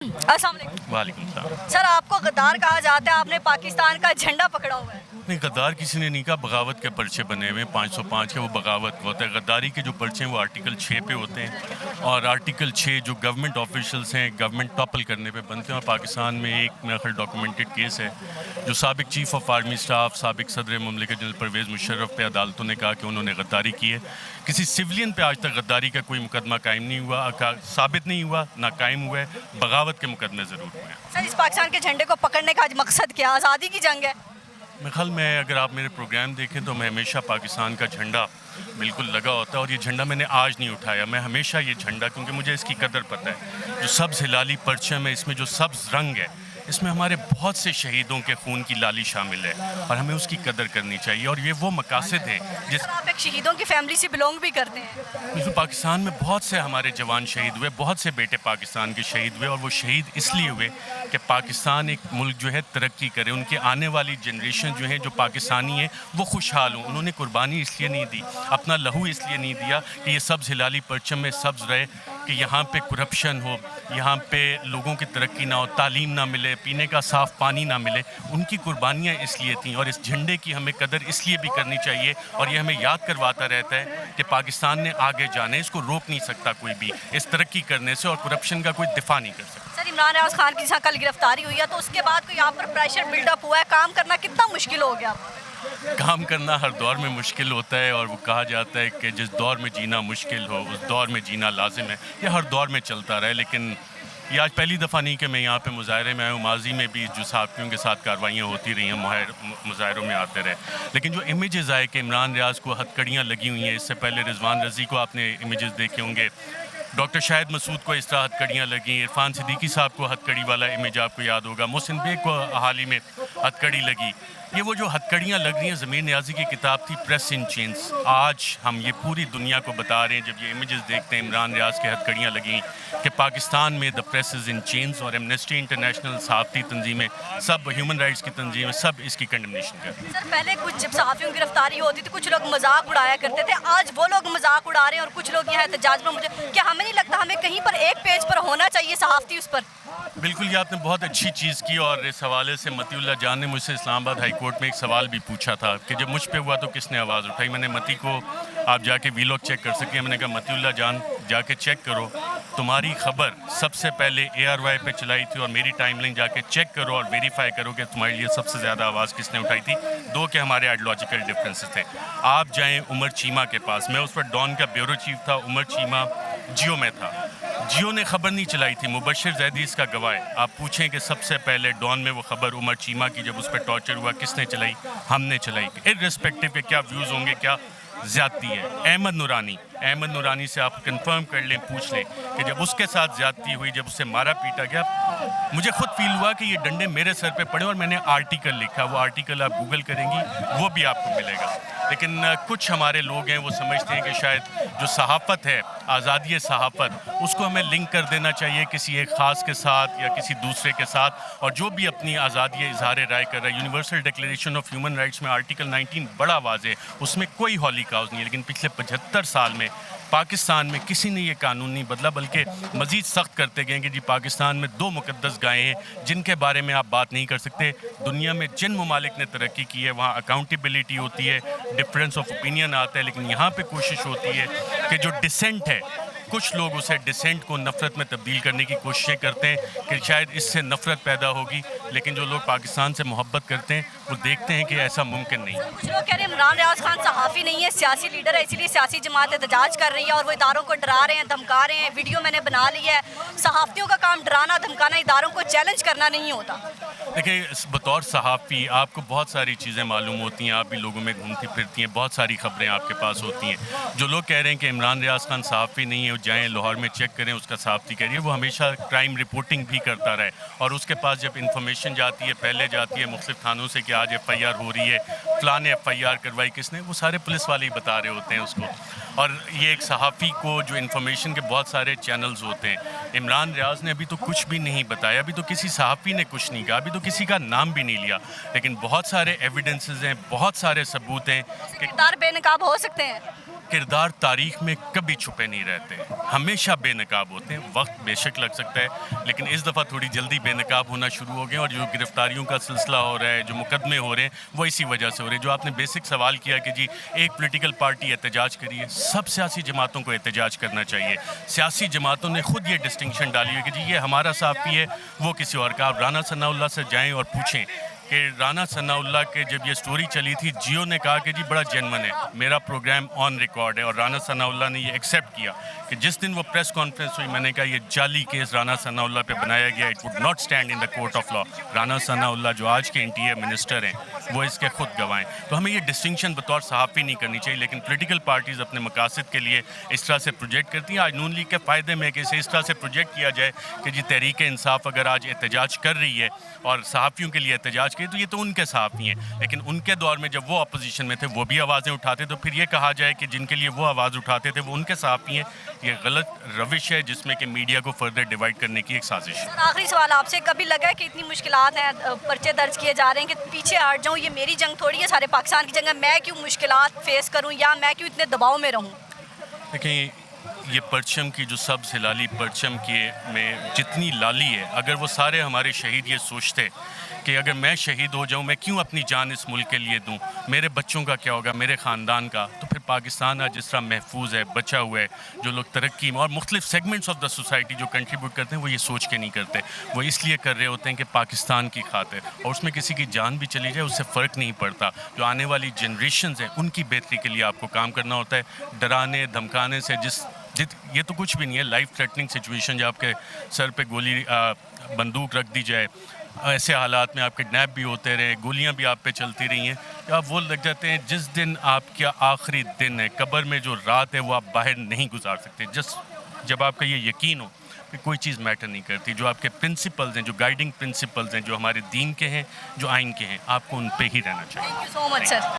अस्सलाम वालेकुम। वालेकुम सलाम। सर, आपको गद्दार कहा जाता है, आपने पाकिस्तान का झंडा पकड़ा हुआ है। नहीं, गद्दार किसी ने नहीं कहा, बगावत के पर्चे बने हुए हैं 505 के, वो बगावत का होता है। गद्दारी के जो पर्चे हैं वो आर्टिकल 6 पे होते हैं, और आर्टिकल 6 जो गवर्नमेंट ऑफिशियल्स हैं, गवर्नमेंट टॉपल करने पे बनते हैं। और पाकिस्तान में एक मेरा ख्याल डॉक्यूमेंटेड केस है जो साबिक चीफ ऑफ आर्मी स्टाफ, साबिक सदर मुमलिकत जनरल परवेज़ मुशर्रफ पे अदालतों ने कहा कि उन्होंने गद्दारी की है। किसी सिविलियन पे आज तक गद्दारी का कोई मुकदमा कायम नहीं हुआ, साबित नहीं हुआ, ना कायम हुआ है। बगावत के मुकदमे ज़रूर हुए हैं। सर, इस पाकिस्तान के झंडे को पकड़ने का आज मकसद क्या? आज़ादी की जंग है। मेरे ख्याल में अगर आप मेरे प्रोग्राम देखें तो मैं हमेशा पाकिस्तान का झंडा बिल्कुल लगा होता है, और ये झंडा मैंने आज नहीं उठाया। मैं हमेशा ये झंडा, क्योंकि मुझे इसकी कदर पता है, जो सब्ज़ हिलाली परचम है, इसमें जो सब्ज़ रंग है, इसमें हमारे बहुत से शहीदों के खून की लाली शामिल है, और हमें उसकी कदर करनी चाहिए। और ये वो मकासद हैं जिस सर, आप एक शहीदों की फैमिली से बिलोंग भी करते हैं। बिल्कुल, पाकिस्तान में बहुत से हमारे जवान शहीद हुए, बहुत से बेटे पाकिस्तान के शहीद हुए, और वो शहीद इसलिए हुए कि पाकिस्तान एक मुल्क जो है तरक्की करे, उनके आने वाली जनरेशन जो है, जो पाकिस्तानी है, वो खुशहाल हों। उन्होंने कुर्बानी इसलिए नहीं दी, अपना लहू इसलिए नहीं दिया कि ये सब्ज़ हिलाली परचम में सब्ज़ रहे, कि यहाँ पे करप्शन हो, यहाँ पे लोगों की तरक्की ना हो, तालीम ना मिले, पीने का साफ़ पानी ना मिले। उनकी कुर्बानियाँ इसलिए थीं, और इस झंडे की हमें कदर इसलिए भी करनी चाहिए, और ये हमें याद करवाता रहता है कि पाकिस्तान ने आगे जाना है, इसको रोक नहीं सकता कोई भी इस तरक्की करने से, और करप्शन का कोई दिफा नहीं कर सकता। सर, इमरान रियाज खान की जहाँ कल गिरफ्तारी हुई है, तो उसके बाद कोई आप पर प्रेशर बिल्डअप हुआ है, काम करना कितना मुश्किल हो गया? काम करना हर दौर में मुश्किल होता है, और वो कहा जाता है कि जिस दौर में जीना मुश्किल हो उस दौर में जीना लाजिम है। ये हर दौर में चलता रहा है, लेकिन ये आज पहली दफ़ा नहीं कि मैं यहाँ पे मुजाहरे में आया हूँ। माजी में भी जो साथियों के साथ कार्रवाइयाँ होती रही हैं, मुजाहरों में आते रहे, लेकिन जो इमेजेस आए कि इमरान रियाज को हथकड़ियाँ लगी हुई हैं, इससे पहले रिजवान रज़ी को आपने इमेजेस देखे होंगे, डॉक्टर शाहिद मसूद को इस तरह हथकड़ियाँ लगी, इरफान सिद्दीकी साहब को हथकड़ी वाला इमेज आपको याद होगा, मोहसिन बेग को हाल ही में हथकड़ी लगी। ये वो जो हथकड़ियाँ लग रही हैं, ज़मीर नियाज़ी की किताब थी प्रेस इन चेन्स। आज हम ये पूरी दुनिया को बता रहे हैं, जब ये इमेजेस देखते हैं इमरान रियाज के हथकड़ियाँ लगी, कि पाकिस्तान में the press is in chains, और एमनेस्टी इंटरनेशनल, सहाफ़ती तंजीमें, सब ह्यूमन राइट्स की तंजीमें, सब इसकी कंडमनेशन कर रही हैं। सर, पहले कुछ जब सहाफ़ियों की गिरफ्तारी होती थी, कुछ लोग मजाक उड़ाया करते थे, आज वो लोग मजाक उड़ा रहे हैं, और कुछ लोग यहाँ एहतजाज में। मुझे क्या हमें नहीं लगता हमें कहीं पर एक पेज पर होना चाहिए सहाफ़ती उस पर? बिल्कुल, ये आपने बहुत अच्छी चीज़ की, और इस हवाले से मतीउल्लाह जान ने मुझसे इस्लामाबाद हाई कोर्ट में एक सवाल भी पूछा था कि जब मुझ पे हुआ तो किसने आवाज़ उठाई। मैंने मती को, आप जाके वीलॉग चेक कर सकते हैं, मैंने कहा मतीउल्लाह जान जाके चेक करो, तुम्हारी खबर सबसे पहले ARY पे चलाई थी, और मेरी टाइमलाइन जाके चेक करो और वेरीफाई करो कि तुम्हारे लिए सबसे ज़्यादा आवाज़ किसने उठाई थी। दो के हमारे आइडियोलॉजिकल डिफरेंसेस थे। आप जाएँ उमर चीमा के पास, मैं उस पर डॉन का ब्यूरो चीफ था, उमर चीमा जियो में था, जियो ने खबर नहीं चलाई थी, मुबशिर जैदी इसका गवाह है। आप पूछें कि सबसे पहले डॉन में वो खबर उमर चीमा की, जब उस पर टॉर्चर हुआ, किसने चलाई? हमने चलाई, इर्रेस्पेक्टिव के क्या व्यूज़ होंगे, क्या ज़्यादती है। अहमद नूरानी से आप कंफर्म कर लें, पूछ लें कि जब उसके साथ ज़्यादती हुई, जब उसे मारा पीटा गया, मुझे खुद फील हुआ कि ये डंडे मेरे सर पे पड़े, और मैंने आर्टिकल लिखा। वो आर्टिकल आप गूगल करेंगी, वो भी आपको मिलेगा। लेकिन कुछ हमारे लोग हैं, वो समझते हैं कि शायद जो सहाफ़त है, आज़ादी सहाफ़त, उसको हमें लिंक कर देना चाहिए किसी एक ख़ास के साथ या किसी दूसरे के साथ। और जो भी अपनी आज़ादी इज़हार राय कर रहा है, universal declaration of human rights में आर्टिकल 19 बड़ा वाज़ेह है, उसमें कोई हॉली काउज़ नहीं है। लेकिन पिछले 75 साल में पाकिस्तान में किसी ने ये कानून नहीं बदला, बल्कि मज़ीद सख्त करते गए कि जी पाकिस्तान में 2 मुक़द्दस गायें हैं जिनके बारे में आप बात नहीं कर सकते। दुनिया में जिन ममालिक ने तरक्की की है, वहाँ अकाउंटेबिलिटी होती है, डिफरेंस ऑफ ओपिनियन आता है, लेकिन यहाँ पे कोशिश होती है कि जो डिसेंट है, कुछ लोग उसे डिसेंट को नफ़रत में तब्दील करने की कोशिशें करते हैं कि शायद इससे नफ़रत पैदा होगी, लेकिन जो लोग पाकिस्तान से मोहब्बत करते हैं वो देखते हैं कि ऐसा मुमकिन नहीं है। कुछ लोग कह रहे हैं इमरान रियाज खान सहाफ़ी नहीं है, सियासी लीडर है, इसीलिए सियासी जमात एहतजाज कर रही है, और वो इदारों को डरा रहे हैं, धमका रहे हैं। वीडियो मैंने बना ली है। सहाफ़ियों का काम डराना धमकाना, इदारों को चैलेंज करना नहीं होता। देखिए, बतौर सहाफ़ी आपको बहुत सारी चीज़ें मालूम होती हैं, आप भी लोगों में घूमती फिरती हैं, बहुत सारी खबरें आपके पास होती हैं। जो लोग कह रहे हैं कि इमरान रियाज खान सहाफ़ी नहीं है, जाएँ लाहौर में चेक करें, उसका सहाफ़ी कह रही है, वो हमेशा क्राइम रिपोर्टिंग भी करता रहे, और उसके पास जब इन्फॉर्मेशन जाती है, पहले जाती है मुख्तलिफ थानों से कि आज FIR हो रही है, फ़लाँ ने FIR करवाई, किसने, वो सारे पुलिस वाले ही बता रहे होते हैं उसको। और ये एक सहाफ़ी को जो इन्फॉर्मेशन के बहुत सारे चैनल्स होते हैं, इमरान रियाज ने अभी तो कुछ भी नहीं बताया, अभी तो किसी सहाफ़ी ने कुछ नहीं कहा, अभी तो किसी का नाम भी नहीं लिया, लेकिन बहुत सारे एविडेंसेस हैं, बहुत सारे सबूत हैं कि किरदार बेनकाब हो सकते हैं। کردار تاریخ میں کبھی چھپے نہیں رہتے, ہمیشہ بے نقاب ہوتے ہیں. وقت بے شک لگ سکتا ہے, لیکن اس دفعہ تھوڑی جلدی بے نقاب ہونا شروع ہو گئے, اور جو گرفتاریوں کا سلسلہ ہو رہا ہے, جو مقدمے ہو رہے ہیں, وہ اسی وجہ سے ہو رہے ہیں. جو آپ نے بیسک سوال کیا کہ جی ایک پولیٹیکل پارٹی احتجاج کریے, سب سیاسی جماعتوں کو احتجاج کرنا چاہیے. سیاسی جماعتوں نے خود یہ ڈسٹنکشن ڈالی ہے کہ جی یہ ہمارا صحافی ہے, وہ کسی اور کا. آپ رانا ثناء اللہ سے جائیں اور پوچھیں کہ رانا ثناء اللہ کے جب یہ سٹوری چلی تھی, جیو نے کہا کہ جی بڑا جینون ہے, میرا پروگرام آن ریکارڈ ہے, اور رانا ثناء اللہ نے یہ ایکسیپٹ کیا کہ جس دن وہ پریس کانفرنس ہوئی, میں نے کہا یہ جعلی کیس رانا ثناء اللہ پہ بنایا گیا, it would not stand in the court of law. Rana Sanaullah جو آج کے انٹیریئر منسٹر ہیں, وہ اس کے خود گواہ ہیں. تو ہمیں یہ ڈسٹنکشن بطور صحافی نہیں کرنی چاہیے, لیکن پولیٹیکل پارٹیز اپنے مقاصد کے لیے اس طرح سے پروجیکٹ کرتی ہیں. آج نون لیگ کے فائدے میں کہ اسے اس طرح سے پروجیکٹ کیا جائے کہ جی تحریک انصاف اگر آج احتجاج کر رہی ہے اور صحافیوں کے لیے احتجاج کی, تو یہ تو ان کے صحافی ہیں, لیکن ان کے دور میں جب وہ اپوزیشن میں تھے وہ بھی آوازیں اٹھاتے, تو پھر یہ کہا جائے کہ جن کے لیے وہ آواز اٹھاتے تھے وہ ان کے صحافی ہیں. یہ غلط روش ہے جس میں کہ میڈیا کو فردر ڈیوائڈ کرنے کی ایک سازش ہے. آخری سوال آپ سے, کبھی لگا ہے کہ اتنی مشکلات ہیں, پرچے درج کیے جا رہے ہیں کہ پیچھے ہٹ جاؤں, یہ میری جنگ تھوڑی ہے, سارے پاکستان کی جنگ ہے, میں کیوں مشکلات فیس کروں یا میں کیوں اتنے دباؤ میں رہوں؟ دیکھیں, یہ پرچم کی جو سبز ہلالی پرچم کی میں جتنی لالی ہے, اگر وہ سارے ہمارے شہید یہ سوچتے کہ اگر میں شہید ہو جاؤں, میں کیوں اپنی جان اس ملک کے لیے دوں, میرے بچوں کا کیا ہوگا, میرے خاندان کا, تو پھر پاکستان آج جس طرح محفوظ ہے, بچا ہوا ہے. جو لوگ ترقی میں اور مختلف سیگمنٹس آف دا سوسائٹی جو کنٹریبیوٹ کرتے ہیں, وہ یہ سوچ کے نہیں کرتے, وہ اس لیے کر رہے ہوتے ہیں کہ پاکستان کی خاطر, اور اس میں کسی کی جان بھی چلی جائے اس سے فرق نہیں پڑتا. جو آنے والی جنریشنز ہیں ان کی بہتری کے لیے آپ کو کام کرنا ہوتا ہے. ڈرانے دھمکانے سے یہ تو کچھ بھی نہیں ہے. لائف تھریٹننگ سچویشن جو آپ کے سر پہ گولی بندوق رکھ دی جائے, ایسے حالات میں آپ کڈنیپ بھی ہوتے رہے, گولیاں بھی آپ پہ چلتی رہی ہیں, آپ وہ لگ جاتے ہیں جس دن آپ کا آخری دن ہے, قبر میں جو رات ہے وہ آپ باہر نہیں گزار سکتے. جب آپ کا یہ یقین ہو کہ کوئی چیز میٹر نہیں کرتی, جو آپ کے پرنسپلز ہیں, جو گائیڈنگ پرنسپلز ہیں, جو ہمارے دین کے ہیں, جو آئین کے ہیں, آپ کو ان پہ ہی رہنا چاہیے. Thank you so much sir.